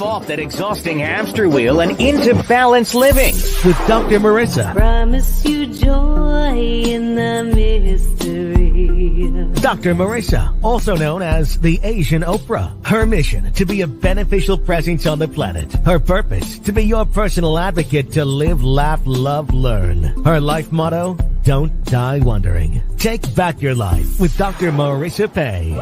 Get off that exhausting hamster wheel and into balanced living with Dr. Marissa. Promise you joy in the mystery. Dr. Marissa, also known as the Asian Oprah. Her mission, to be a beneficial presence on the planet. Her purpose, to be your personal advocate to live, laugh, love, learn. Her life motto, don't die wondering. Take back your life with Dr. Marissa Pay.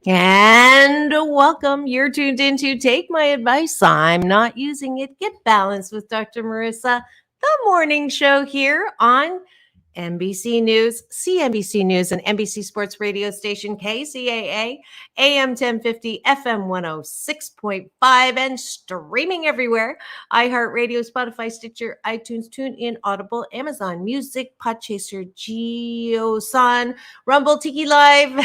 And welcome. You're tuned into Take My Advice. I'm not using it. Get balanced with Dr. Marissa, the morning show here on NBC News, CNBC News, and NBC Sports Radio station KCAA, AM 1050, FM 106.5, and streaming everywhere. iHeartRadio, Spotify, Stitcher, iTunes, TuneIn, Audible, Amazon Music, Podchaser, JioSaavn, Rumble, Tiki Live,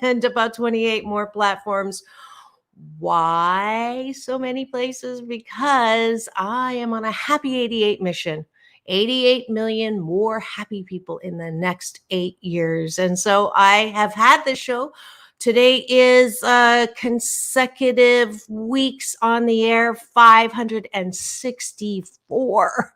and about 28 more platforms. Why so many places? Because I am on a happy 88 mission. 88 million more happy people in the next 8 years. And so I have had this show. Today is consecutive weeks on the air, 564.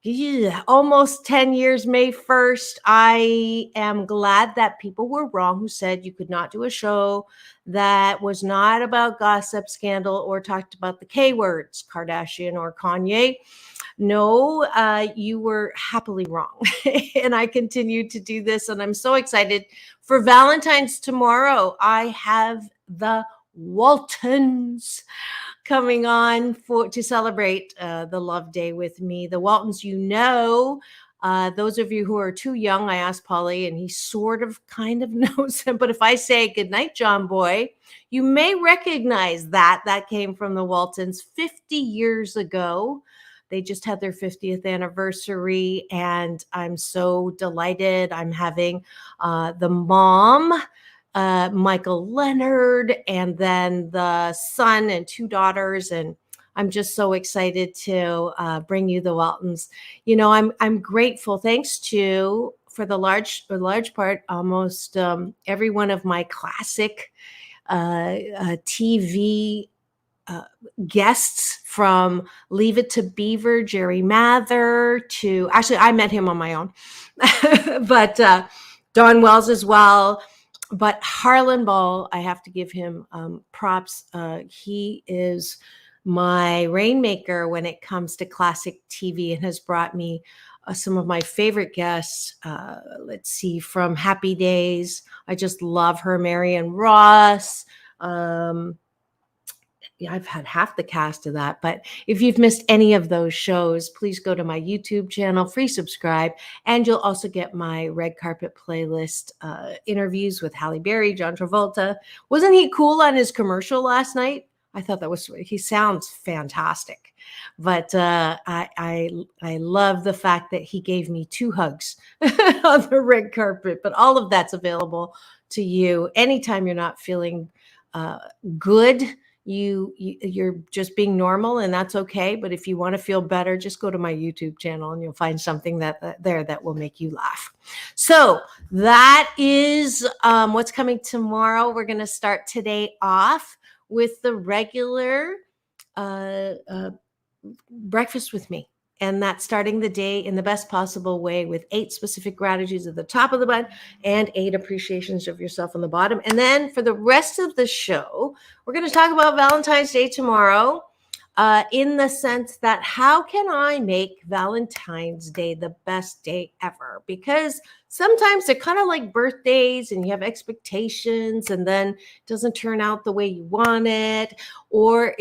Yeah, almost 10 years, May 1st. I am glad that people were wrong who said you could not do a show that was not about gossip, scandal, or talked about the K words, Kardashian or Kanye. No, you were happily wrong. And I continue to do this. And I'm so excited for Valentine's tomorrow. I have the Waltons coming on to celebrate the Love Day with me. The Waltons, those of you who are too young, I asked Polly, and he kind of knows him. But if I say good night, John Boy, you may recognize that. That came from the Waltons 50 years ago. They just had their 50th anniversary, and I'm so delighted. I'm having the mom, Michael Leonard, and then the son and two daughters, and I'm just so excited to bring you the Waltons. You know, I'm grateful. Thanks to, for the large part, almost every one of my classic TV guests, from Leave It to Beaver, Jerry Mather, to, actually, I met him on my own, but Don Wells as well. But Harlan Ball, I have to give him props. He is my rainmaker when it comes to classic TV, and has brought me some of my favorite guests. Let's see, from Happy Days. I just love her, Marion Ross. I've had half the cast of that, but if you've missed any of those shows, please go to my YouTube channel, free subscribe, and you'll also get my red carpet playlist interviews with Halle Berry, John Travolta. Wasn't he cool on his commercial last night? I thought he sounds fantastic. But I love the fact that he gave me 2 hugs on the red carpet. But all of that's available to you anytime you're not feeling good. You're just being normal, and that's okay. But if you want to feel better, just go to my YouTube channel and you'll find something that will make you laugh. So that is what's coming tomorrow. We're going to start today off with the regular breakfast with me. And that's starting the day in the best possible way with 8 specific gratitudes at the top of the button and 8 appreciations of yourself on the bottom. And then for the rest of the show, we're going to talk about Valentine's Day tomorrow, in the sense that how can I make Valentine's Day the best day ever? Because sometimes they're kind of like birthdays, and you have expectations, and then it doesn't turn out the way you want it. Or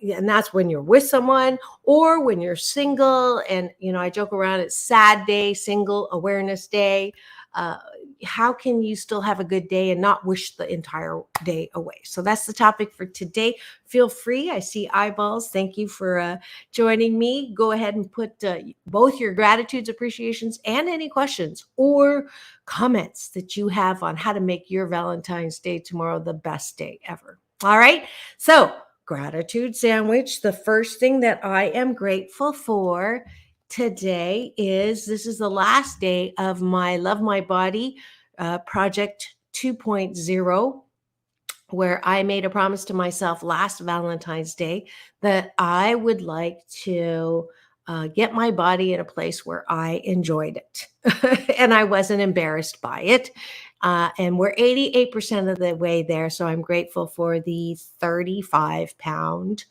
and that's when you're with someone, or when you're single. And, I joke around, it's Sad Day, Single Awareness Day. How can you still have a good day and not wish the entire day away? So that's the topic for today. Feel free. I see eyeballs. Thank you for joining me. Go ahead and put both your gratitudes, appreciations, and any questions or comments that you have on how to make your Valentine's Day tomorrow the best day ever. All right. So, gratitude sandwich. The first thing that I am grateful for today is this is the last day of my Love My Body project 2.0, where I made a promise to myself last Valentine's Day that I would like to get my body in a place where I enjoyed it and I wasn't embarrassed by it. And we're 88% of the way there. So I'm grateful for the 35-pound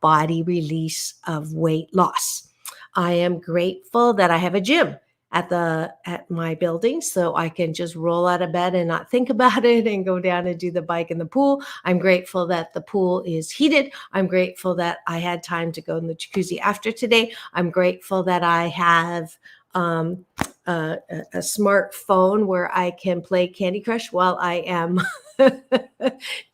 body release of weight loss. I am grateful that I have a gym at my building, so I can just roll out of bed and not think about it and go down and do the bike in the pool. I'm grateful that the pool is heated. I'm grateful that I had time to go in the jacuzzi after today. I'm grateful that I have um, a smartphone where I can play Candy Crush while I am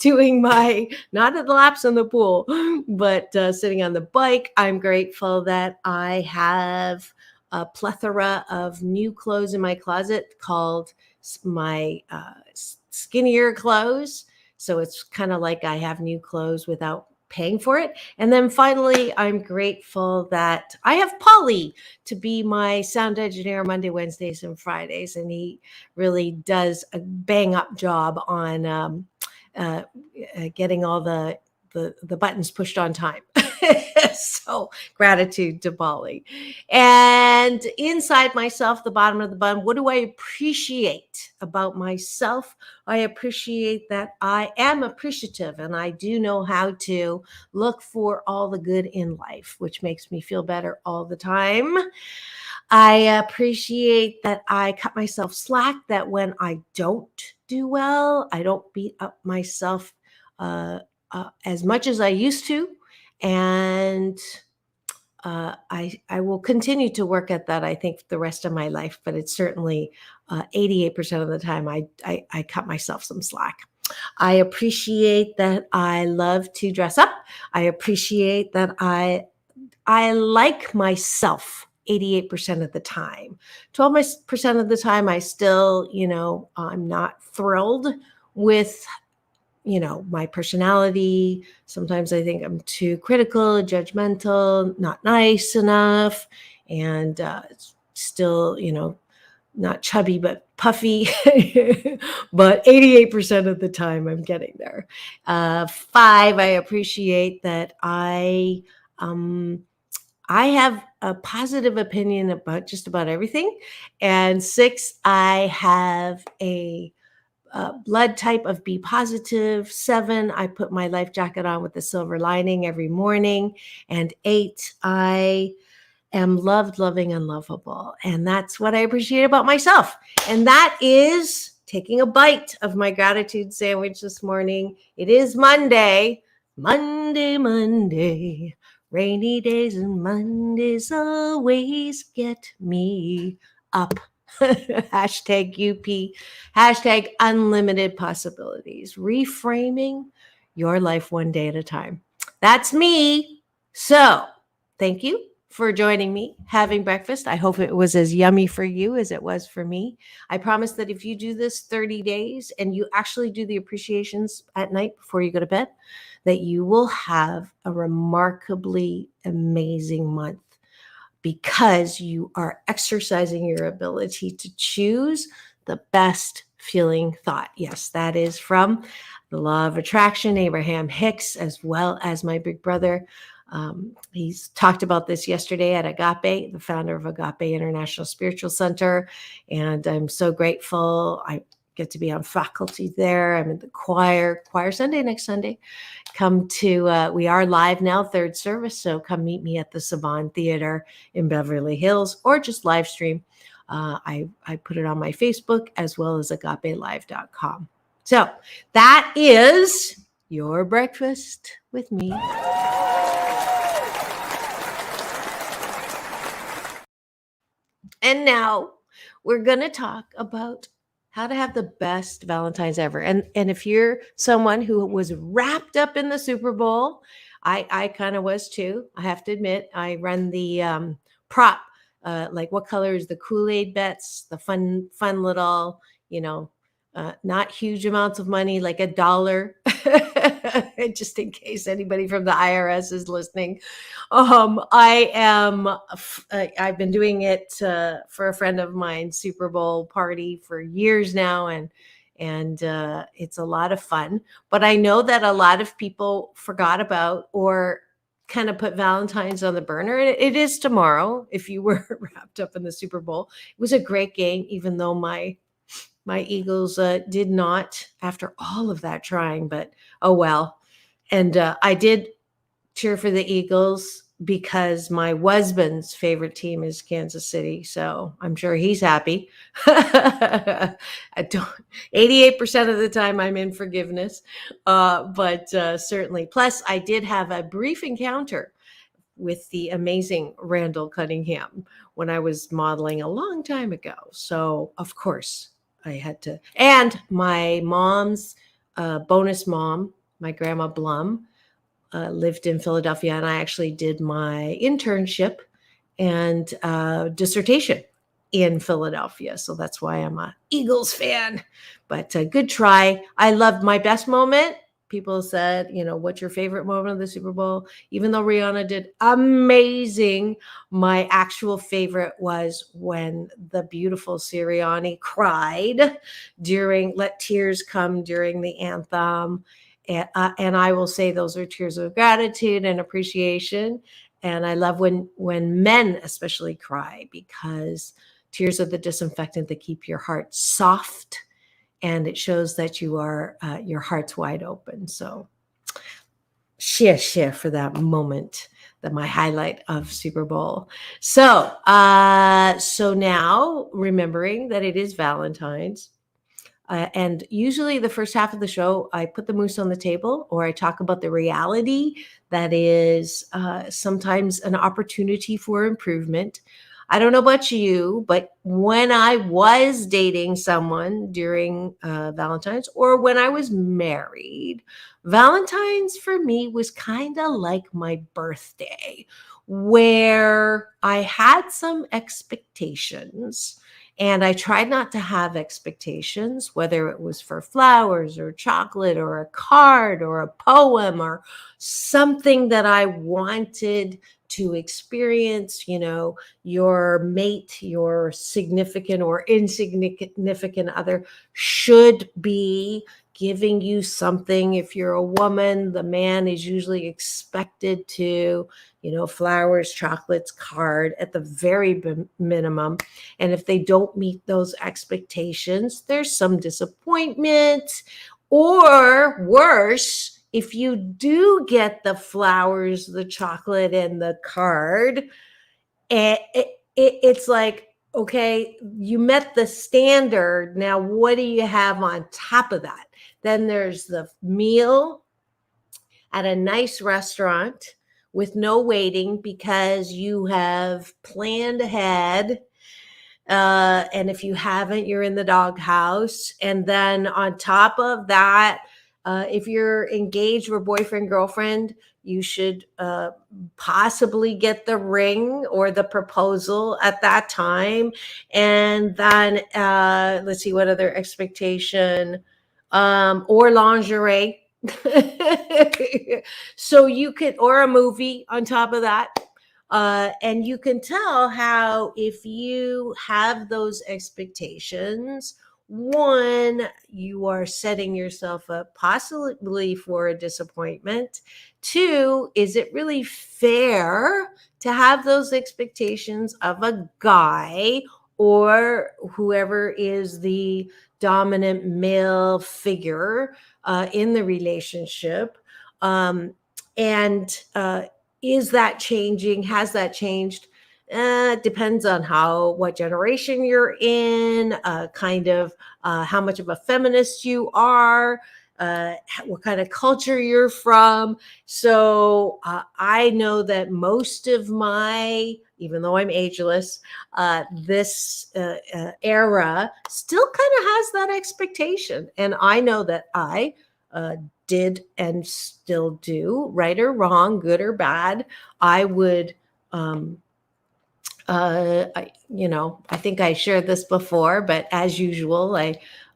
doing my, not at the laps in the pool, but sitting on the bike. I'm grateful that I have a plethora of new clothes in my closet called my skinnier clothes. So it's kind of like I have new clothes without paying for it. And then finally, I'm grateful that I have Polly to be my sound engineer Monday, Wednesdays, and Fridays. And he really does a bang up job on getting all the buttons pushed on time. So gratitude to Polly. And inside myself, the bottom of the bun, what do I appreciate about myself? I appreciate that I am appreciative and I do know how to look for all the good in life, which makes me feel better all the time. I appreciate that I cut myself slack, that when I don't do well, I don't beat up myself as much as I used to. And I will continue to work at that, I think, the rest of my life, but it's certainly 88% of the time I cut myself some slack. I appreciate that I love to dress up. I appreciate that I like myself 88% of the time. 12% of the time, I still, I'm not thrilled with my personality. Sometimes I think I'm too critical, judgmental, not nice enough, and still, not chubby, but puffy. But 88% of the time, I'm getting there. 5, I appreciate that I have a positive opinion about just about everything. And 6, I have a blood type of B positive. 7, I put my life jacket on with the silver lining every morning. And 8, I am loved, loving, and lovable. And that's what I appreciate about myself. And that is taking a bite of my gratitude sandwich this morning. It is Monday. Monday. Rainy days and Mondays always get me up. Hashtag UP, hashtag unlimited possibilities, reframing your life one day at a time. That's me. So thank you for joining me, having breakfast. I hope it was as yummy for you as it was for me. I promise that if you do this 30 days and you actually do the appreciations at night before you go to bed, that you will have a remarkably amazing month, because you are exercising your ability to choose the best feeling thought. Yes, that is from the Law of Attraction, Abraham Hicks, as well as my big brother. He's talked about this yesterday at Agape, the founder of Agape International Spiritual Center. And I'm so grateful. I get to be on faculty there. I'm in the choir Sunday next Sunday. Come to, we are live now, third service. So come meet me at the Saban Theater in Beverly Hills, or just live stream. I put it on my Facebook as well as agapelive.com. So that is your breakfast with me. And now we're going to talk about how to have the best Valentine's ever. And if you're someone who was wrapped up in the Super Bowl, I kind of was too. I have to admit, I run the prop, like what color is the Kool-Aid bets, the fun little, not huge amounts of money, like $1, just in case anybody from the IRS is listening. I've been doing it for a friend of mine, Super Bowl party, for years now. And And it's a lot of fun. But I know that a lot of people forgot about or kind of put Valentine's on the burner. And it is tomorrow if you were wrapped up in the Super Bowl. It was a great game, even though my Eagles did not after all of that trying, but oh well. And I did cheer for the Eagles because my husband's favorite team is Kansas City. So I'm sure he's happy. I don't, 88% of the time I'm in forgiveness. But certainly. Plus, I did have a brief encounter with the amazing Randall Cunningham when I was modeling a long time ago. So, of course, I had to. And my mom's bonus mom, my grandma Blum, lived in Philadelphia, and I actually did my internship and dissertation in Philadelphia. So that's why I'm a Eagles fan. But good try. I loved my best moment. People said, what's your favorite moment of the Super Bowl? Even though Rihanna did amazing, my actual favorite was when the beautiful Sirianni cried during Let Tears Come during the anthem. And I will say those are tears of gratitude and appreciation. And I love when men especially cry, because tears are the disinfectant that keep your heart soft, and it shows that your heart's wide open. So share for that moment, that my highlight of Super Bowl. So now, remembering that it is Valentine's, and usually the first half of the show, I put the moose on the table, or I talk about the reality that is sometimes an opportunity for improvement. I don't know about you, but when I was dating someone during Valentine's, or when I was married, Valentine's for me was kind of like my birthday, where I had some expectations. And I tried not to have expectations, whether it was for flowers or chocolate or a card or a poem or something that I wanted to experience. Your mate, your significant or insignificant other should be giving you something. If you're a woman, the man is usually expected to, flowers, chocolates, card at the very minimum. And if they don't meet those expectations, there's some disappointment. Or worse, if you do get the flowers, the chocolate, and the card, it's like, okay, you met the standard. Now, what do you have on top of that? Then there's the meal at a nice restaurant with no waiting because you have planned ahead. And if you haven't, you're in the doghouse. And then on top of that, if you're engaged or boyfriend, girlfriend, you should possibly get the ring or the proposal at that time. And then let's see, what other expectation, or lingerie. So you could, or a movie on top of that. And you can tell how, if you have those expectations, one, you are setting yourself up possibly for a disappointment. Two, is it really fair to have those expectations of a guy or whoever is the dominant male figure in the relationship? And is that changing? Has that changed? Depends on what generation you're in, kind of how much of a feminist you are, what kind of culture you're from. So I know that most of even though I'm ageless, this era still kind of has that expectation. And I know that I did and still do, right or wrong, good or bad. I would, I think I shared this before, but as usual,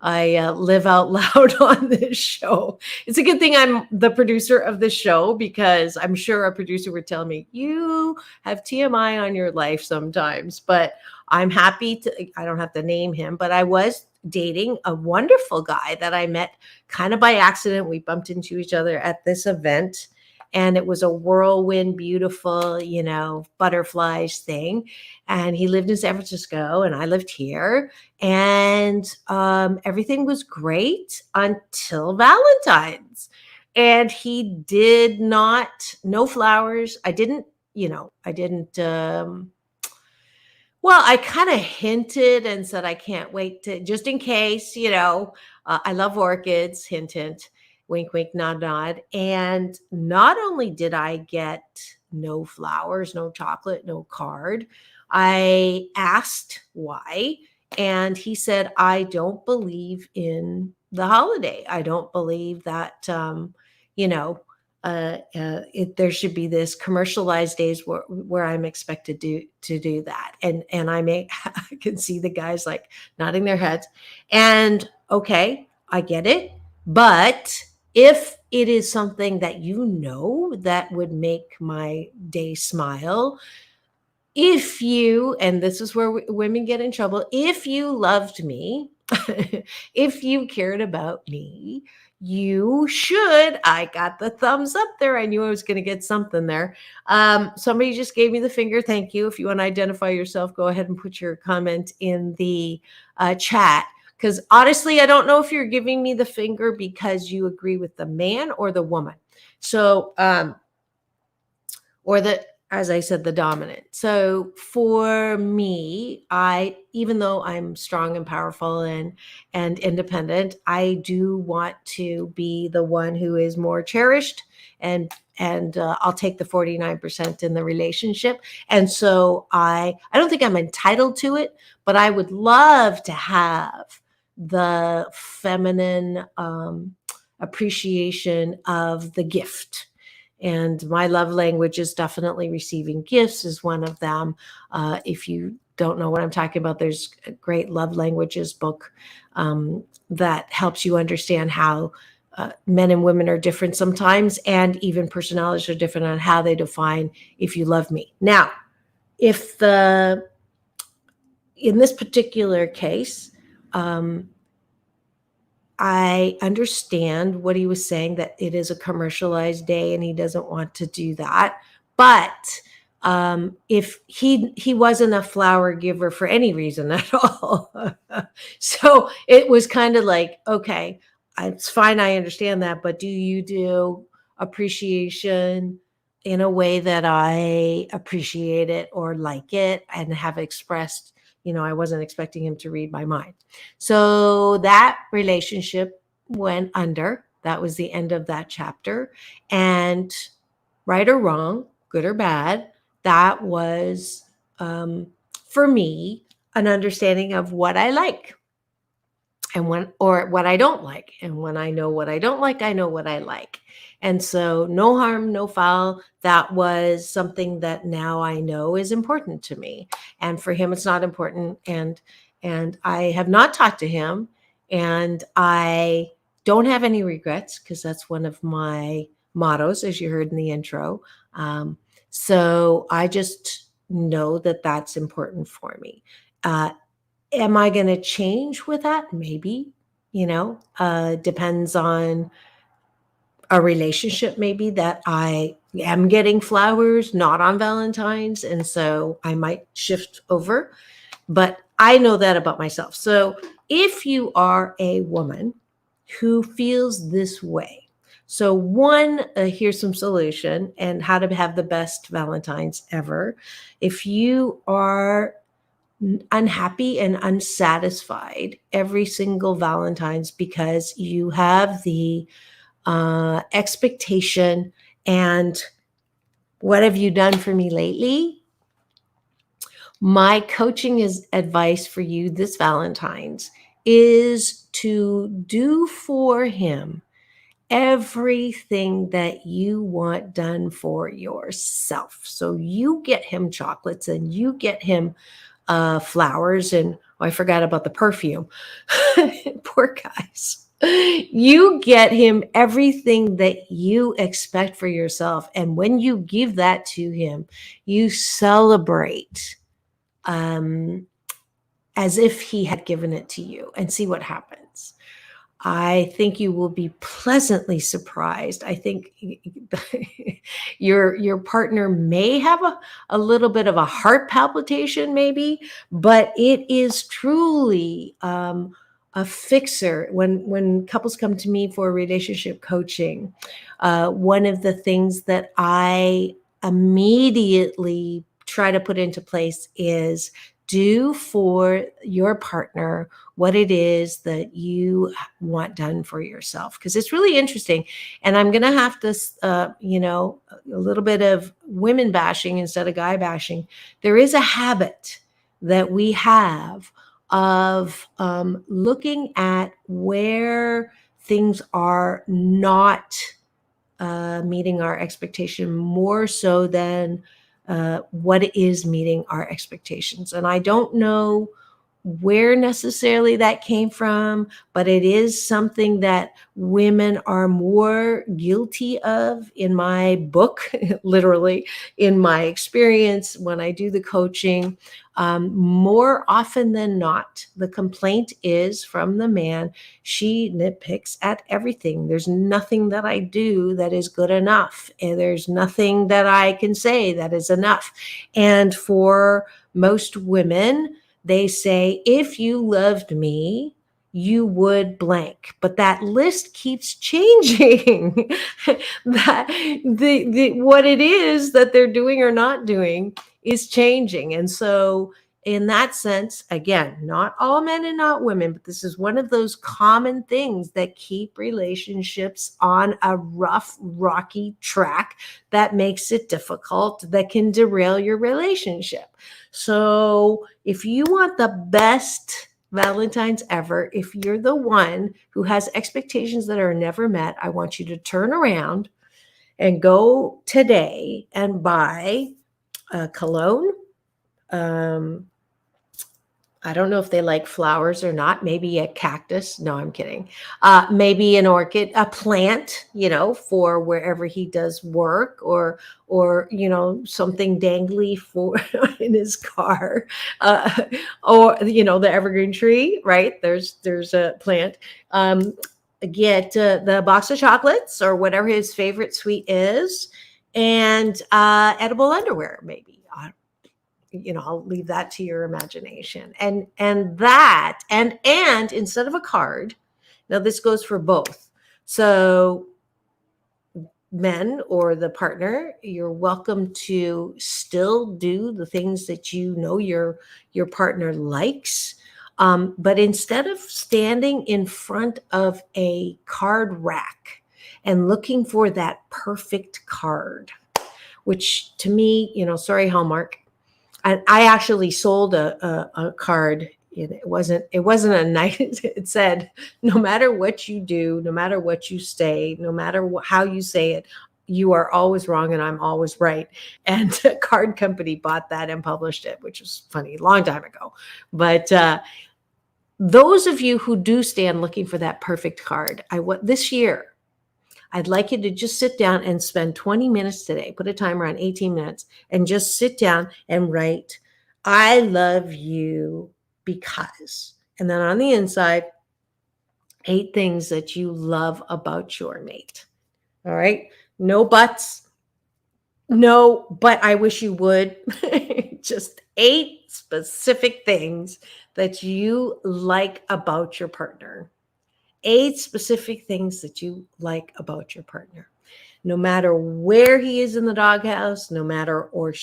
I live out loud on this show. It's a good thing I'm the producer of the show, because I'm sure a producer would tell me, you have TMI on your life sometimes. But I'm happy I don't have to name him, but I was dating a wonderful guy that I met kind of by accident. We bumped into each other at this event, and it was a whirlwind, beautiful, butterflies thing. And he lived in San Francisco, and I lived here, and everything was great until Valentine's. And he did not, no flowers. I didn't well, I kind of hinted and said I can't wait to, just in case, I love orchids, hint, hint, wink, wink, nod, nod. And not only did I get no flowers, no chocolate, no card, I asked why. And he said, I don't believe in the holiday. I don't believe that, you know, there should be this commercialized days where I'm expected to do that. And I can see the guys like nodding their heads. And okay, I get it. But if it is something that that would make my day smile, if you, and this is where women get in trouble, if you loved me, if you cared about me, you should. I got the thumbs up there. I knew I was going to get something there. Somebody just gave me the finger. Thank you. If you want to identify yourself, go ahead and put your comment in the chat. Because honestly, I don't know if you're giving me the finger because you agree with the man or the woman. So, or as I said, the dominant. So for me, even though I'm strong and powerful and independent, I do want to be the one who is more cherished, and I'll take the 49% in the relationship. And so I don't think I'm entitled to it, but I would love to have the feminine appreciation of the gift. And my love language is definitely receiving gifts is one of them. If you don't know what I'm talking about, there's a great love languages book that helps you understand how men and women are different sometimes, and even personalities are different on how they define if you love me. Now, in this particular case, I understand what he was saying, that it is a commercialized day and he doesn't want to do that. But if he wasn't a flower giver for any reason at all. So it was kind of like, okay, it's fine. I understand that. But do you do appreciation in a way that I appreciate it or like it and have expressed, I wasn't expecting him to read my mind. So that relationship went under. That was the end of that chapter. And right or wrong, good or bad, that was, for me, an understanding of what I like and what I don't like. And when I know what I don't like, I know what I like. And so no harm, no foul. That was something that now I know is important to me. And for him, it's not important. And I have not talked to him, and I don't have any regrets, because that's one of my mottos, as you heard in the intro. So I just know that that's important for me. Am I going to change with that? Maybe, depends on a relationship, maybe, that I am getting flowers, not on Valentine's. And so I might shift over, but I know that about myself. So if you are a woman who feels this way, so one, here's some solution and how to have the best Valentine's ever. If you are unhappy and unsatisfied every single Valentine's because you have the expectation and what have you done for me lately? My coaching advice for you this Valentine's is to do for him everything that you want done for yourself. So you get him chocolates and you get him flowers, and I forgot about the perfume. Poor guys. You get him everything that you expect for yourself. And when you give that to him, you celebrate as if he had given it to you, and see what happens. I think you will be pleasantly surprised. I think your partner may have a little bit of a heart palpitation, maybe, but it is truly a fixer. When couples come to me for relationship coaching, one of the things that I immediately try to put into place is do for your partner what it is that you want done for yourself, because it's really interesting. And I'm going to have to a little bit of women bashing instead of guy bashing. There is a habit that we have of looking at where things are not meeting our expectation more so than what is meeting our expectations. And I don't know where necessarily that came from, but it is something that women are more guilty of in my book, literally in my experience when I do the coaching. More often than not, the complaint is from the man. She nitpicks at everything. There's nothing that I do that is good enough. And there's nothing that I can say that is enough. And for most women, they say, if you loved me, you would blank. But that list keeps changing. That what it is that they're doing or not doing is changing. And so in that sense, again, not all men and not women, but this is one of those common things that keep relationships on a rough, rocky track that makes it difficult, that can derail your relationship. So if you want the best Valentine's ever, if you're the one who has expectations that are never met, I want you to turn around and go today and buy a cologne. I don't know if they like flowers or not. Maybe a cactus. No, I'm kidding. Maybe an orchid, a plant, for wherever he does work, or something dangly for in his car, or the evergreen tree. Right? There's a plant. Get the box of chocolates or whatever his favorite sweet is, and edible underwear, maybe. I'll leave that to your imagination. And instead of a card, now this goes for both. So men or the partner, you're welcome to still do the things that your partner likes. But instead of standing in front of a card rack and looking for that perfect card, which to me, sorry, Hallmark, I actually sold a card. It wasn't a nice. It said, no matter what you do, no matter what you say, no matter how you say it, you are always wrong and I'm always right. And a card company bought that and published it, which was funny, a long time ago. But those of you who do stand looking for that perfect card, this year, I'd like you to just sit down and spend 20 minutes today, put a timer on 18 minutes, and just sit down and write, I love you because. And then on the inside, 8 things that you love about your mate. All right? No buts. No, but I wish you would. Just 8 specific things that you like about your partner. 8 specific things that you like about your partner. No matter where he is in the doghouse, no matter what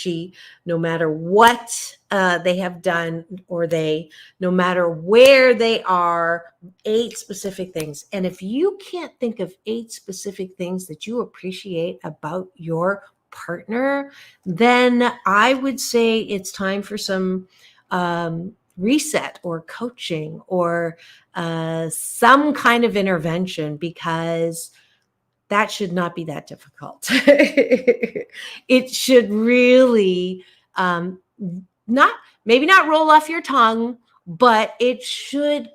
they have done no matter where they are, 8 specific things. And if you can't think of 8 specific things that you appreciate about your partner, then I would say it's time for some reset or coaching or some kind of intervention, because that should not be that difficult. It should really maybe not roll off your tongue, but it should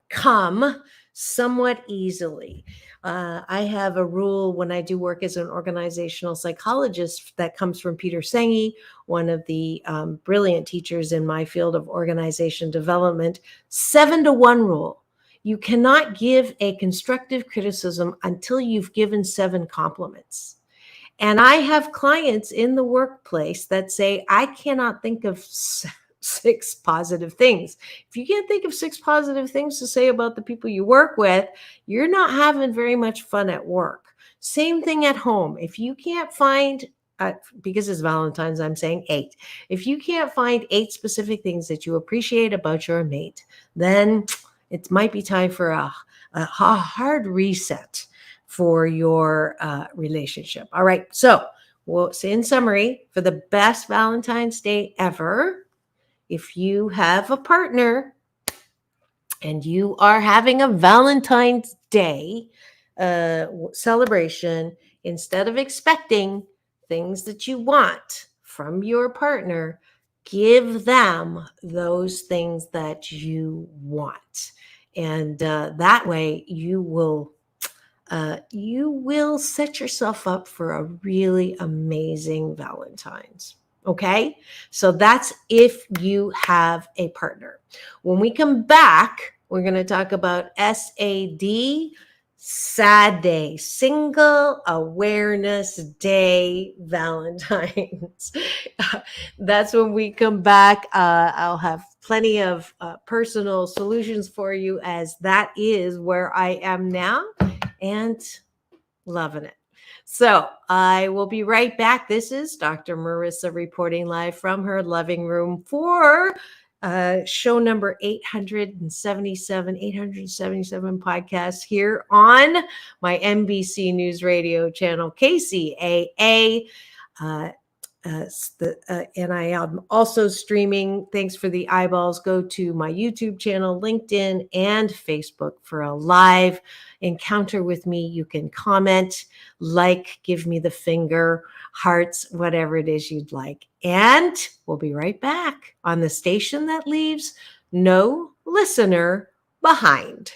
come somewhat easily. I have a rule when I do work as an organizational psychologist that comes from Peter Senge, one of the brilliant teachers in my field of organization development. 7-to-1 rule. You cannot give a constructive criticism until you've given 7 compliments. And I have clients in the workplace that say, I cannot think of 6 positive things. If you can't think of 6 positive things to say about the people you work with, you're not having very much fun at work. Same thing at home. If you can't find, because it's Valentine's, I'm saying 8. If you can't find 8 specific things that you appreciate about your mate, then it might be time for a hard reset for your relationship. All right. So in summary, for the best Valentine's Day ever, if you have a partner and you are having a Valentine's Day celebration, instead of expecting things that you want from your partner, give them those things that you want. And that way you will set yourself up for a really amazing Valentine's. Okay. So that's if you have a partner. When we come back, we're going to talk about SAD, Sad Day, Single Awareness Day, Valentine's. That's when we come back. I'll have plenty of personal solutions for you, as that is where I am now and loving it. So I will be right back. This is Dr. Marissa reporting live from her living room for show number 877 podcast here on my NBC News Radio channel, KCAA. And I am also streaming. Thanks for the eyeballs. Go to my YouTube channel, LinkedIn, and Facebook for a live encounter with me. You can comment, give me the finger, hearts, whatever it is you'd like. And we'll be right back on the station that leaves no listener behind.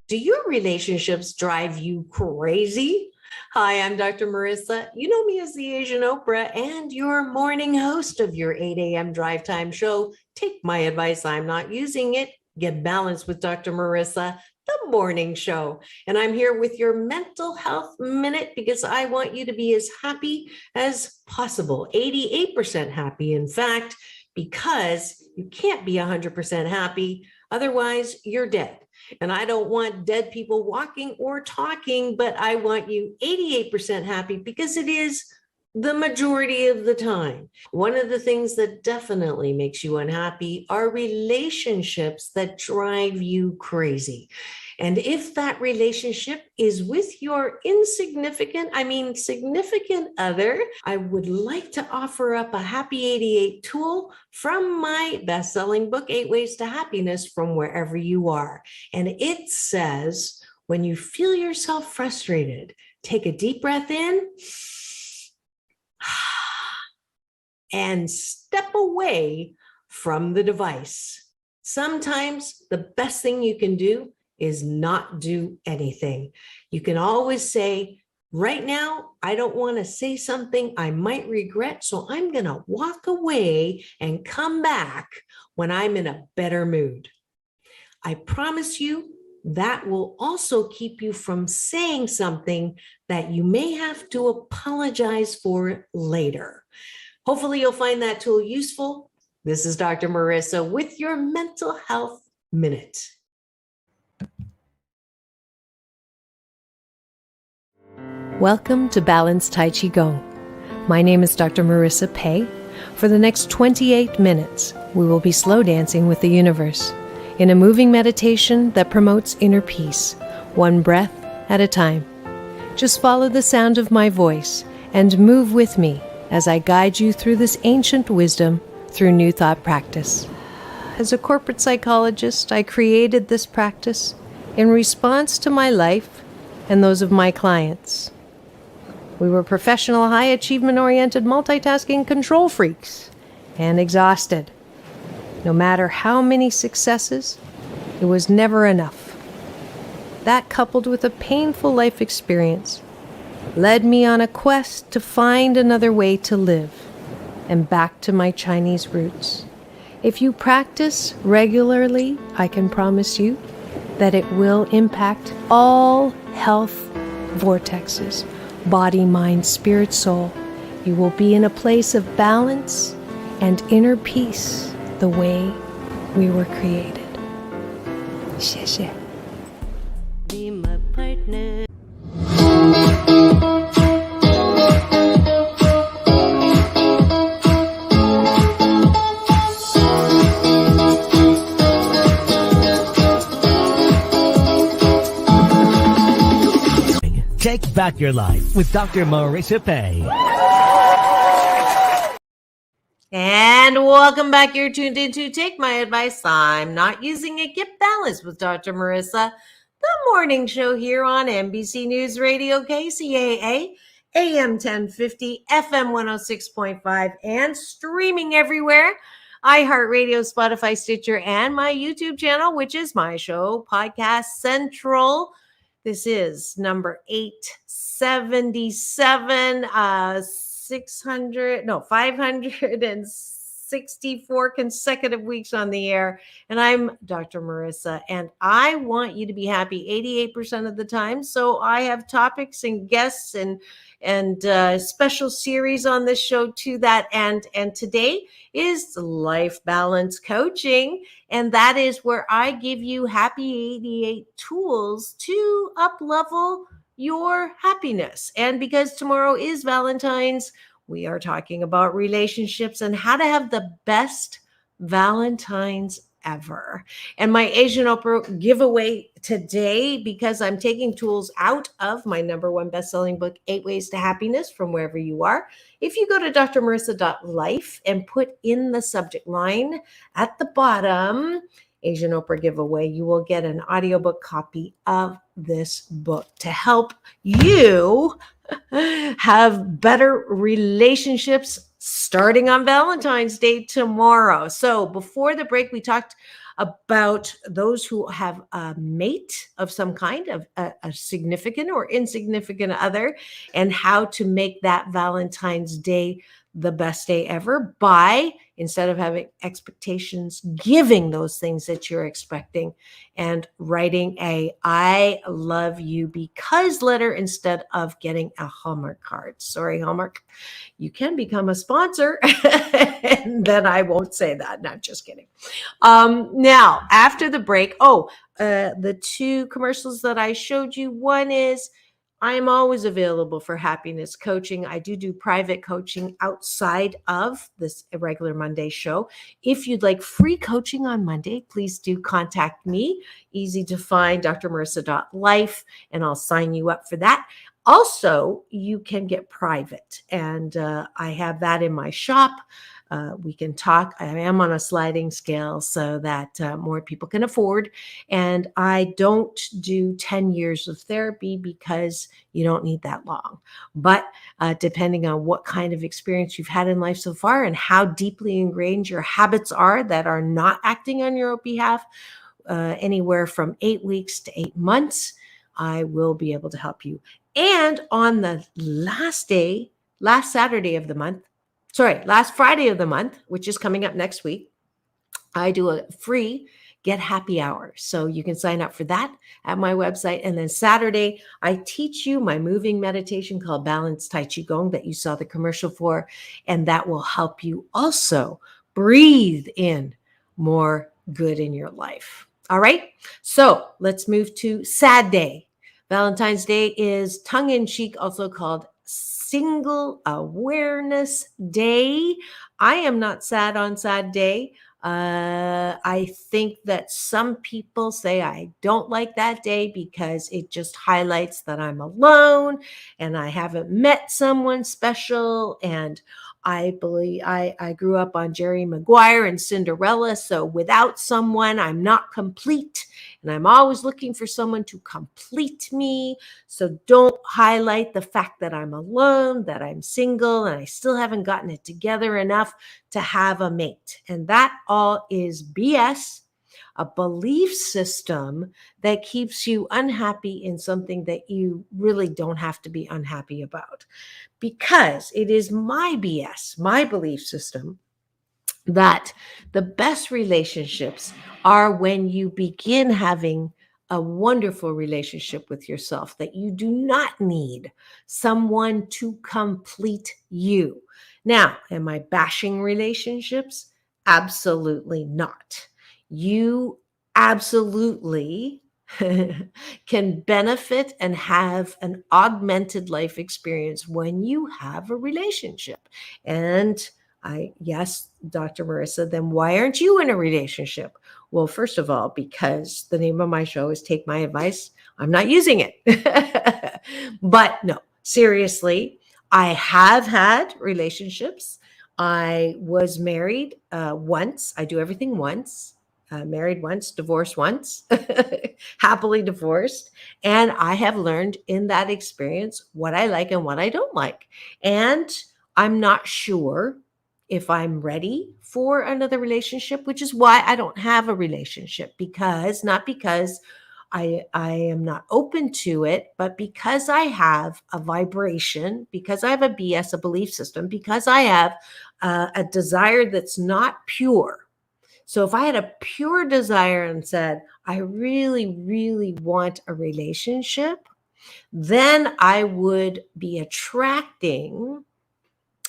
Do your relationships drive you crazy? Hi, I'm Dr. Marissa. You know me as the Asian Oprah and your morning host of your 8 a.m. drive time show. Take my advice. I'm not using it. Get balanced with Dr. Marissa, the morning show. And I'm here with your mental health minute because I want you to be as happy as possible. 88% happy, in fact, because you can't be 100% happy. Otherwise, you're dead. And I don't want dead people walking or talking, but I want you 88% happy because it is the majority of the time. One of the things that definitely makes you unhappy are relationships that drive you crazy. And if that relationship is with your significant other, I would like to offer up a Happy 88 tool from my best-selling book, 8 Ways to Happiness from Wherever You Are. And it says, when you feel yourself frustrated, take a deep breath in and step away from the device. Sometimes the best thing you can do is not do anything. You can always say, right now, I don't want to say something I might regret, so I'm going to walk away and come back when I'm in a better mood. I promise you that will also keep you from saying something that you may have to apologize for later. Hopefully you'll find that tool useful. This is Dr. Marissa with your Mental Health Minute. Welcome to Balanced Tai Chi Gong. My name is Dr. Marissa Pei. For the next 28 minutes, we will be slow dancing with the universe. in a moving meditation that promotes inner peace, one breath at a time. Just follow the sound of my voice and move with me as I guide you through this ancient wisdom through New Thought practice. As a corporate psychologist, I created this practice in response to my life and those of my clients. We were professional, high achievement-oriented, multitasking control freaks and exhausted. No matter how many successes, it was never enough. That, coupled with a painful life experience, led me on a quest to find another way to live and back to my Chinese roots. If you practice regularly, I can promise you that it will impact all health vortexes, body, mind, spirit, soul. You will be in a place of balance and inner peace the way we were created. 谢谢. Be my partner. Take back your life with Dr. Marissa Pay. And welcome back. You're tuned in to Take My Advice. I'm Not Using It. Get Balanced with Dr. Marissa, the morning show here on NBC News Radio, KCAA, AM 1050, FM 106.5, and streaming everywhere. iHeartRadio, Spotify, Stitcher, and my YouTube channel, which is my show, Podcast Central. This is number 877, 564 consecutive weeks on the air. And I'm Dr. Marissa, and I want you to be happy 88% of the time. So I have topics and guests and special series on this show to that end. And today is life balance coaching. And that is where I give you happy 88 tools to up-level your happiness. And because tomorrow is Valentine's, we are talking about relationships and how to have the best Valentine's ever. And my Asian Oprah giveaway today, because I'm taking tools out of my #1 best-selling book, 8 Ways to Happiness, from wherever you are. If you go to drmarissa.life and put in the subject line at the bottom, Asian Oprah giveaway, you will get an audiobook copy of this book to help you have better relationships starting on Valentine's Day tomorrow. So before the break, we talked about those who have a mate of some kind, of a significant or insignificant other, and how to make that Valentine's Day the best day ever by, instead of having expectations, giving those things that you're expecting and writing a I love you because letter instead of getting a Hallmark card. Sorry, Hallmark, you can become a sponsor and then I won't say that. Not just kidding. Now, after the break, the two commercials that I showed you, one is I am always available for happiness coaching. I do private coaching outside of this regular Monday show. If you'd like free coaching on Monday, please do contact me. Easy to find, drmarissa.life, and I'll sign you up for that. Also, you can get private, and I have that in my shop. We can talk. I am on a sliding scale so that more people can afford. And I don't do 10 years of therapy because you don't need that long. But depending on what kind of experience you've had in life so far and how deeply ingrained your habits are that are not acting on your behalf, anywhere from 8 weeks to 8 months, I will be able to help you. And on the last Friday of the month, which is coming up next week, I do a free Get Happy Hour. So you can sign up for that at my website. And then Saturday, I teach you my moving meditation called Balanced Tai Chi Gong that you saw the commercial for. And that will help you also breathe in more good in your life. All right. So let's move to Sad Day. Valentine's Day is tongue-in-cheek, also called Single Awareness Day. I am not sad on Sad Day. I think that some people say I don't like that day because it just highlights that I'm alone and I haven't met someone special. And I believe I grew up on Jerry Maguire and Cinderella. So without someone, I'm not complete. And I'm always looking for someone to complete me. So don't highlight the fact that I'm alone, that I'm single, and I still haven't gotten it together enough to have a mate. And that all is BS, a belief system that keeps you unhappy in something that you really don't have to be unhappy about. Because it is my BS, my belief system, that the best relationships are when you begin having a wonderful relationship with yourself, that you do not need someone to complete you. Now, am I bashing relationships? Absolutely not. You absolutely can benefit and have an augmented life experience when you have a relationship. And yes, Dr. Marissa, then why aren't you in a relationship? Well, first of all, because the name of my show is Take My Advice. I'm not using it. But no, seriously, I have had relationships. I was married once. I do everything once. Married once, divorced once, happily divorced. And I have learned in that experience what I like and what I don't like. And I'm not sure if I'm ready for another relationship, which is why I don't have a relationship, not because I am not open to it, but because I have a vibration, because I have a BS, a belief system, because I have a desire that's not pure. So if I had a pure desire and said, I really, really want a relationship, then I would be attracting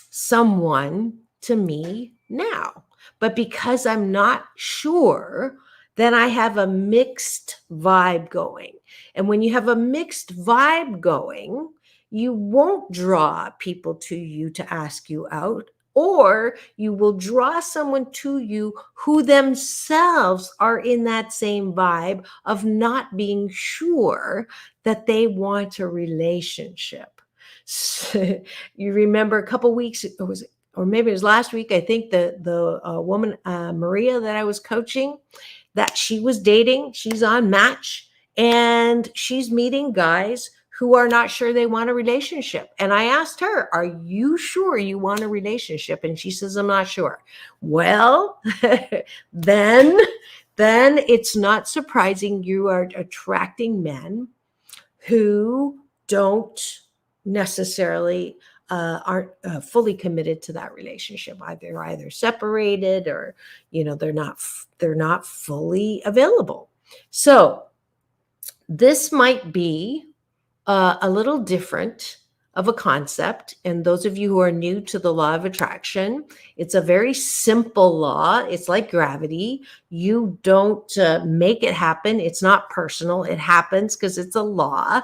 someone to me now. But because I'm not sure, then I have a mixed vibe going. And when you have a mixed vibe going, you won't draw people to you to ask you out, or you will draw someone to you who themselves are in that same vibe of not being sure that they want a relationship. So, you remember a couple weeks, or maybe it was last week, I think the woman, Maria, that I was coaching, that she was dating, she's on Match, and she's meeting guys who are not sure they want a relationship. And I asked her, are you sure you want a relationship? And she says, I'm not sure. Well, then it's not surprising you are attracting men who don't necessarily aren't fully committed to that relationship. Either separated, or they're not fully available. So this might be a little different of a concept. And those of you who are new to the law of attraction, it's a very simple law. It's like gravity. You don't make it happen. It's not personal. It happens because it's a law,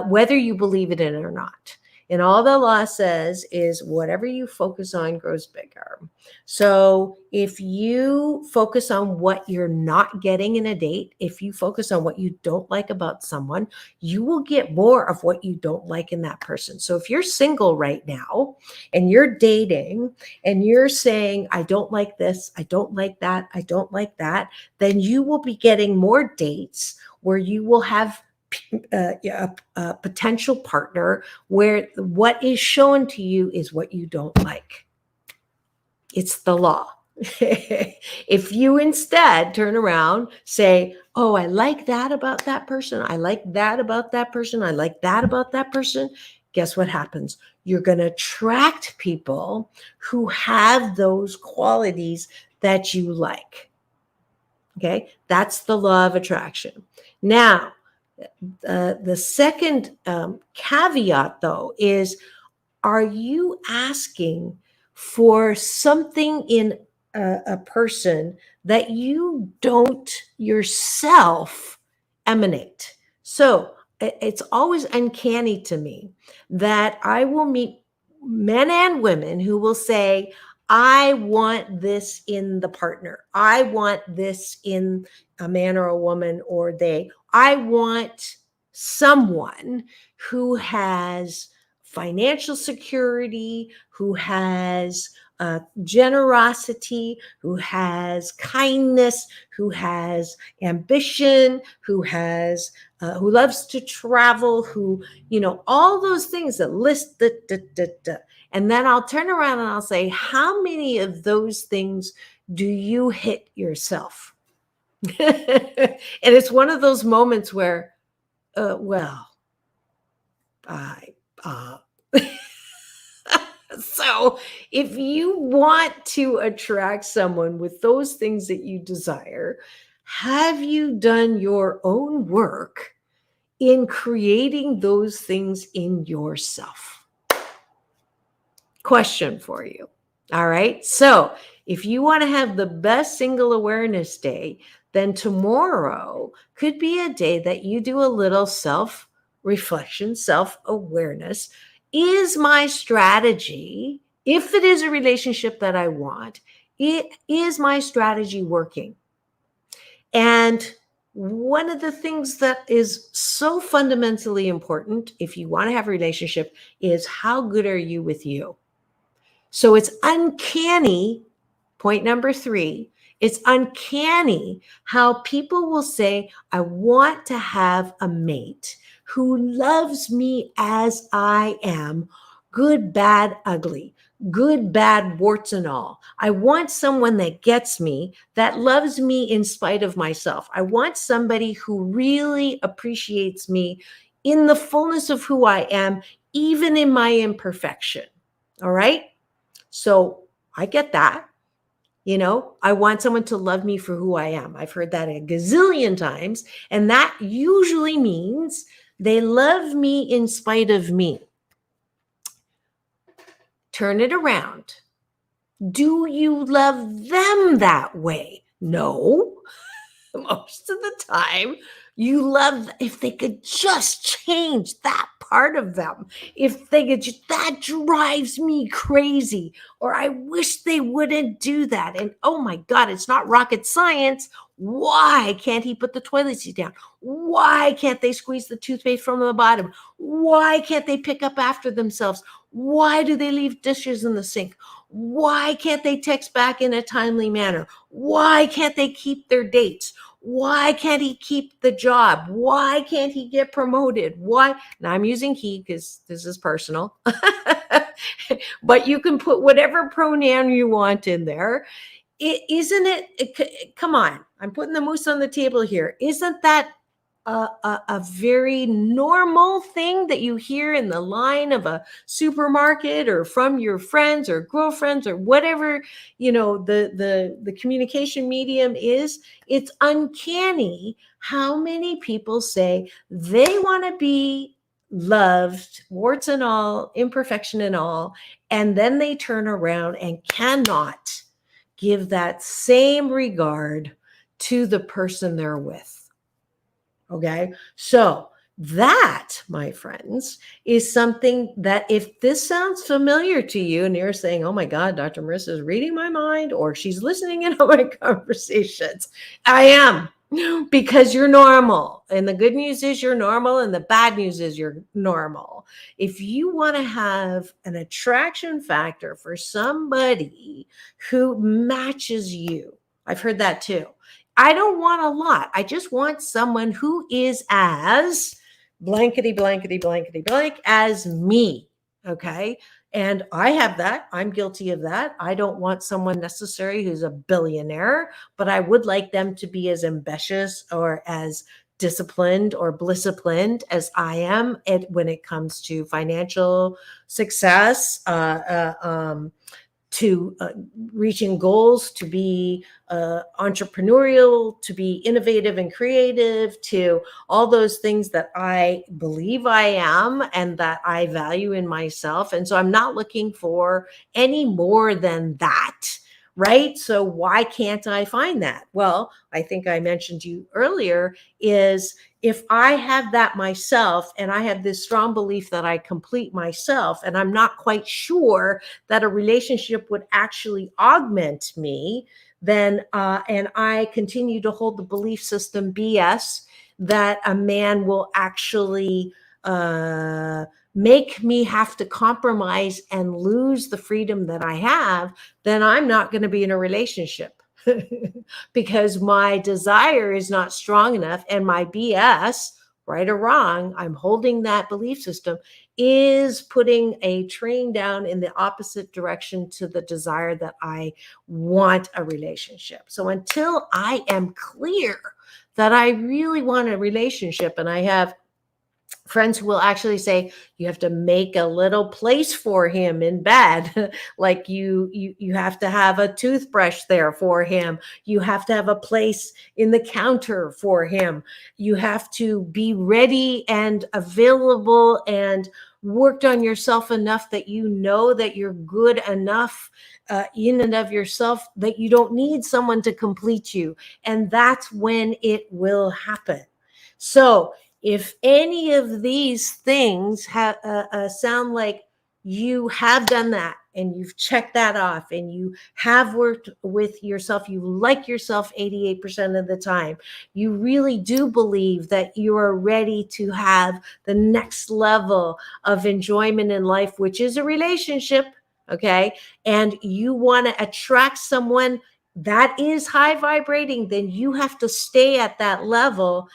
whether you believe it in or not. And all the law says is whatever you focus on grows bigger. So if you focus on what you're not getting in a date, if you focus on what you don't like about someone, you will get more of what you don't like in that person. So if you're single right now and you're dating and you're saying, I don't like this, I don't like that, I don't like that, then you will be getting more dates where you will have a potential partner where what is shown to you is what you don't like. It's the law. If you instead turn around, say, oh, I like that about that person. I like that about that person. I like that about that person. Guess what happens? You're going to attract people who have those qualities that you like. Okay. That's the law of attraction. Now, the second caveat, though, is, are you asking for something in a person that you don't yourself emanate? So it's always uncanny to me that I will meet men and women who will say, I want this in the partner. I want this in a man or a woman or they. I want someone who has financial security, who has generosity, who has kindness, who has ambition, who loves to travel, who, all those things that list the. And then I'll turn around and I'll say, how many of those things do you hit yourself? And it's one of those moments where, well, I, so if you want to attract someone with those things that you desire, have you done your own work in creating those things in yourself? Question for you. All right. So if you want to have the best single awareness day, then tomorrow could be a day that you do a little self reflection, self awareness. Is my strategy, if it is a relationship that I want, is my strategy working? And one of the things that is so fundamentally important if you want to have a relationship is how good are you with you? So it's uncanny. Point number 3, it's uncanny how people will say, I want to have a mate who loves me as I am, good, bad, ugly, good, bad, warts and all. I want someone that gets me, that loves me in spite of myself. I want somebody who really appreciates me in the fullness of who I am, even in my imperfection. All right. So I get that. I want someone to love me for who I am. I've heard that a gazillion times. And that usually means they love me in spite of me. Turn it around. Do you love them that way? No. Most of the time, you love, if they could just change that part of them, if they could just, that drives me crazy, or I wish they wouldn't do that. And oh my God, it's not rocket science. Why can't he put the toilet seat down? Why can't they squeeze the toothpaste from the bottom? Why can't they pick up after themselves? Why do they leave dishes in the sink? Why can't they text back in a timely manner? Why can't they keep their dates? Why can't he keep the job? Why can't he get promoted? Why? Now I'm using he because this is personal, but you can put whatever pronoun you want in there. Come on, I'm putting the moose on the table here. Isn't that a very normal thing that you hear in the line of a supermarket or from your friends or girlfriends or whatever, the communication medium is? It's uncanny how many people say they want to be loved, warts and all, imperfection and all, and then they turn around and cannot give that same regard to the person they're with. Okay. So that, my friends, is something that if this sounds familiar to you and you're saying, oh my God, Dr. Marissa is reading my mind or she's listening in on my conversations, I am, because you're normal. And the good news is you're normal and the bad news is you're normal. If you want to have an attraction factor for somebody who matches you, I've heard that too. I don't want a lot. I just want someone who is as blankety, blankety, blankety, blank as me. Okay. And I have that. I'm guilty of that. I don't want someone necessarily who's a billionaire, but I would like them to be as ambitious or as disciplined or blissiplined as I am when it comes to financial success, to reaching goals, to be entrepreneurial, to be innovative and creative, to all those things that I believe I am and that I value in myself. And so I'm not looking for any more than that. right? So why can't I find that? Well, I think I mentioned to you earlier is if I have that myself and I have this strong belief that I complete myself and I'm not quite sure that a relationship would actually augment me, then and I continue to hold the belief system BS that a man will actually make me have to compromise and lose the freedom that I have, then I'm not going to be in a relationship because my desire is not strong enough and my BS, right or wrong, I'm holding that belief system is putting a train down in the opposite direction to the desire that I want a relationship. So until I am clear that I really want a relationship, and I have friends who will actually say you have to make a little place for him in bed like you have to have a toothbrush there for him, you have to have a place in the counter for him, you have to be ready and available and worked on yourself enough that you know that you're good enough in and of yourself that you don't need someone to complete you, and that's when it will happen. So if any of these things sound like you have done that and you've checked that off and you have worked with yourself, you like yourself 88% of the time, you really do believe that you are ready to have the next level of enjoyment in life, which is a relationship, okay, and you want to attract someone that is high vibrating, then you have to stay at that level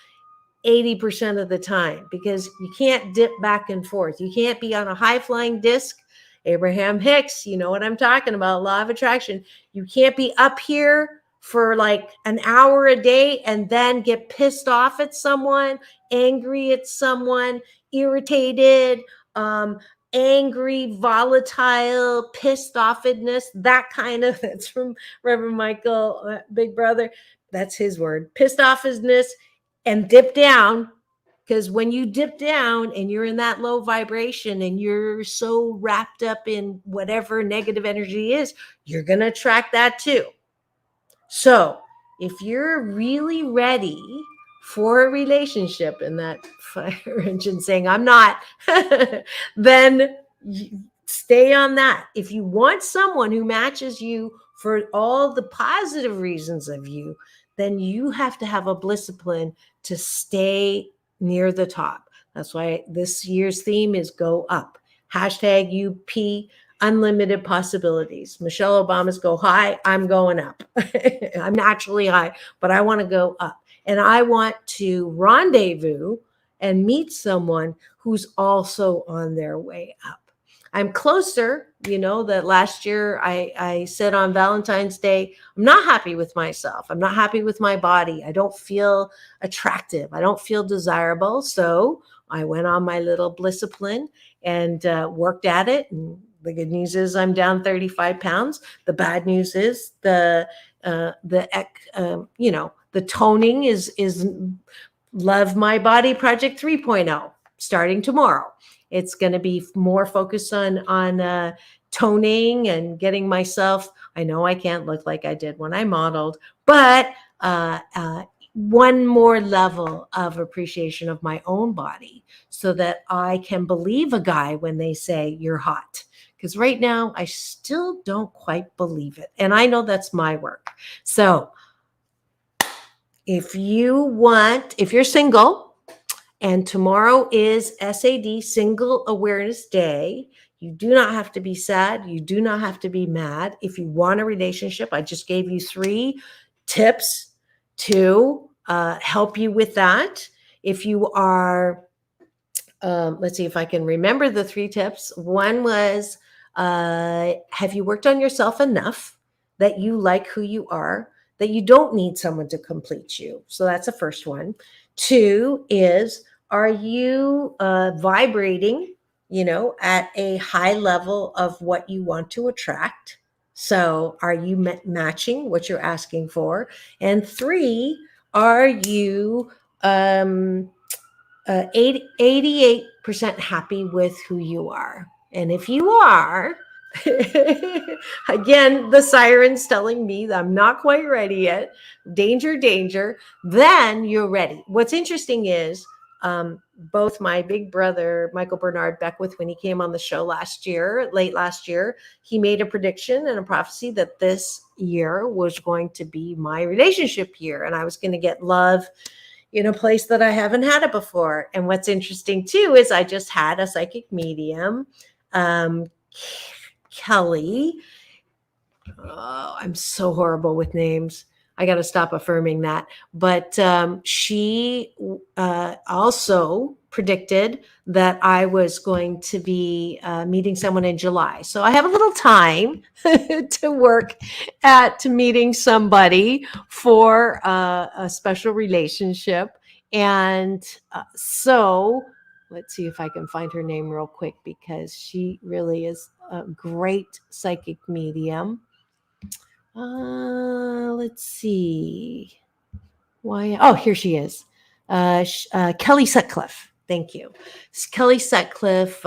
80% of the time, because you can't dip back and forth. You can't be on a high flying disc. Abraham Hicks, you know what I'm talking about, law of attraction. You can't be up here for like an hour a day and then get pissed off at someone, angry at someone, irritated, angry, volatile, pissed offedness, that kind of, that's from Reverend Michael, Big Brother. That's his word, pissed offedness, and dip down. Because when you dip down and you're in that low vibration and you're so wrapped up in whatever negative energy is, you're going to attract that too. So if you're really ready for a relationship, and that fire engine saying, I'm not, then stay on that. If you want someone who matches you for all the positive reasons of you, then you have to have a discipline to stay near the top. That's why this year's theme is go up. Hashtag UP, unlimited possibilities. Michelle Obama's go high, I'm going up. I'm naturally high, but I want to go up. And I want to rendezvous and meet someone who's also on their way up. I'm closer, that last year I said on Valentine's Day, I'm not happy with myself. I'm not happy with my body. I don't feel attractive. I don't feel desirable. So I went on my little discipline and worked at it. And the good news is I'm down 35 pounds. The bad news is the toning is Love My Body Project 3.0 starting tomorrow. It's going to be more focused on toning and getting myself. I know I can't look like I did when I modeled, but one more level of appreciation of my own body so that I can believe a guy when they say you're hot. Because right now I still don't quite believe it. And I know that's my work. So if you're single, and tomorrow is SAD, Single Awareness Day, you do not have to be sad. You do not have to be mad. If you want a relationship, I just gave you 3 tips to help you with that. If you are, let's see if I can remember the 3 tips. One was, have you worked on yourself enough that you like who you are, that you don't need someone to complete you? So that's the first one. 2 is, are you vibrating, at a high level of what you want to attract? So are you matching what you're asking for? And 3, are you 88% happy with who you are? And if you are, Again, the siren's telling me that I'm not quite ready yet. Danger, danger. Then you're ready. What's interesting is both my big brother, Michael Bernard Beckwith, when he came on the show late last year, he made a prediction and a prophecy that this year was going to be my relationship year. And I was going to get love in a place that I haven't had it before. And what's interesting too is I just had a psychic medium, Kelly. Oh, I'm so horrible with names. I got to stop affirming that. But she also predicted that I was going to be meeting someone in July. So I have a little time to work to meeting somebody for a special relationship. And so let's see if I can find her name real quick, because she really is a great psychic medium. Let's see. Why? Oh, here she is. Kelly Sutcliffe. Thank you. It's Kelly Sutcliffe.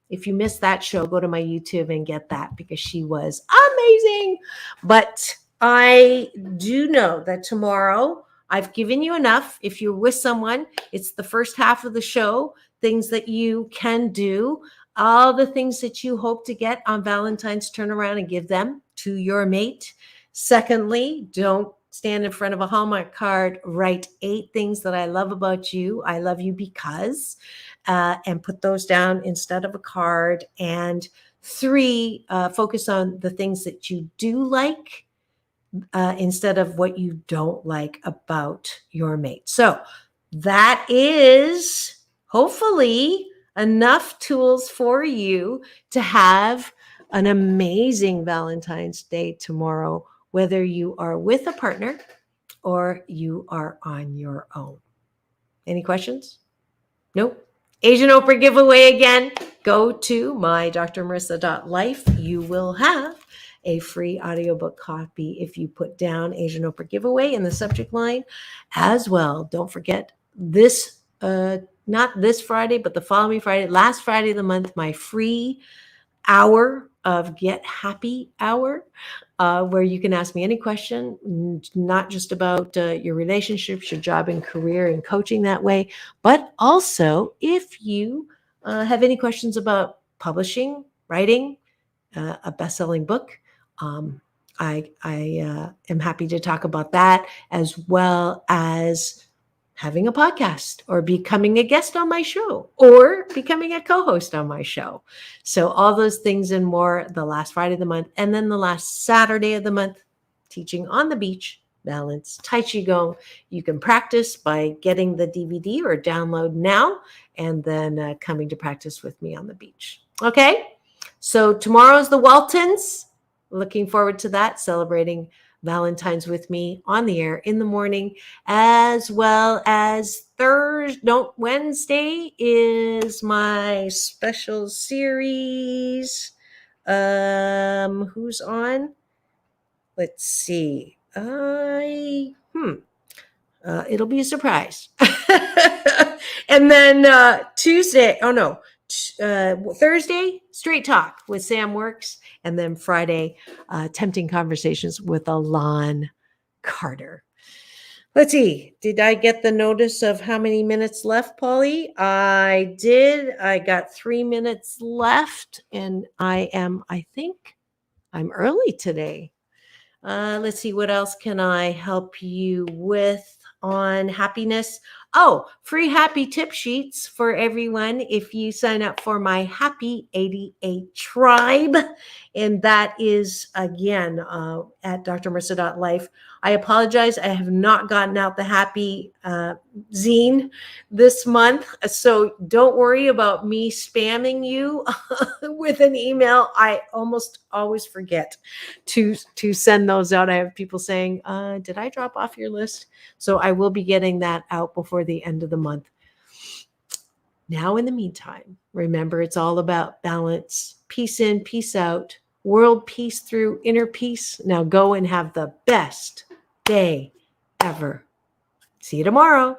If you missed that show, go to my YouTube and get that, because she was amazing. But I do know that tomorrow I've given you enough. If you're with someone, it's the first half of the show, things that you can do, all the things that you hope to get on Valentine's, turn around and give them to your mate. Secondly, don't stand in front of a Hallmark card, write 8 things that I love about you. I love you because, and put those down instead of a card. And 3, focus on the things that you do like instead of what you don't like about your mate. So that is hopefully enough tools for you to have an amazing Valentine's Day tomorrow, whether you are with a partner or you are on your own. Any questions? Nope. Asian Oprah giveaway again. Go to my drmarissa.life. You will have a free audiobook copy if you put down Asian Oprah giveaway in the subject line as well. Don't forget this, not this Friday, but the following Friday, last Friday of the month, my free hour of Get Happy Hour, where you can ask me any question, not just about your relationships, your job and career and coaching that way, but also if you have any questions about publishing, writing a best-selling book. I am happy to talk about that, as well as having a podcast or becoming a guest on my show or becoming a co-host on my show. So all those things and more the last Friday of the month. And then the last Saturday of the month, teaching on the beach, balance, Tai Chi Gong. You can practice by getting the DVD or download now, and then coming to practice with me on the beach. Okay. So tomorrow's the Waltons. Looking forward to that, celebrating Valentine's with me on the air in the morning, as well as Wednesday is my special series. Who's on? Let's see. It'll be a surprise. And then Thursday, Straight Talk with Sam Works. And then Friday, Tempting Conversations with Alon Carter. Let's see. Did I get the notice of how many minutes left, Polly? I did. I got 3 minutes left, and I think I'm early today. Let's see. What else can I help you with on happiness? Oh, free happy tip sheets for everyone if you sign up for my Happy 88 Tribe. And that is, again, at drmarissa.life. I apologize. I have not gotten out the happy zine this month. So don't worry about me spamming you with an email. I almost always forget to send those out. I have people saying, did I drop off your list? So I will be getting that out before the end of the month. Now, in the meantime, remember, it's all about balance, peace in, peace out, world peace through inner peace. Now go and have the best day ever. See you tomorrow.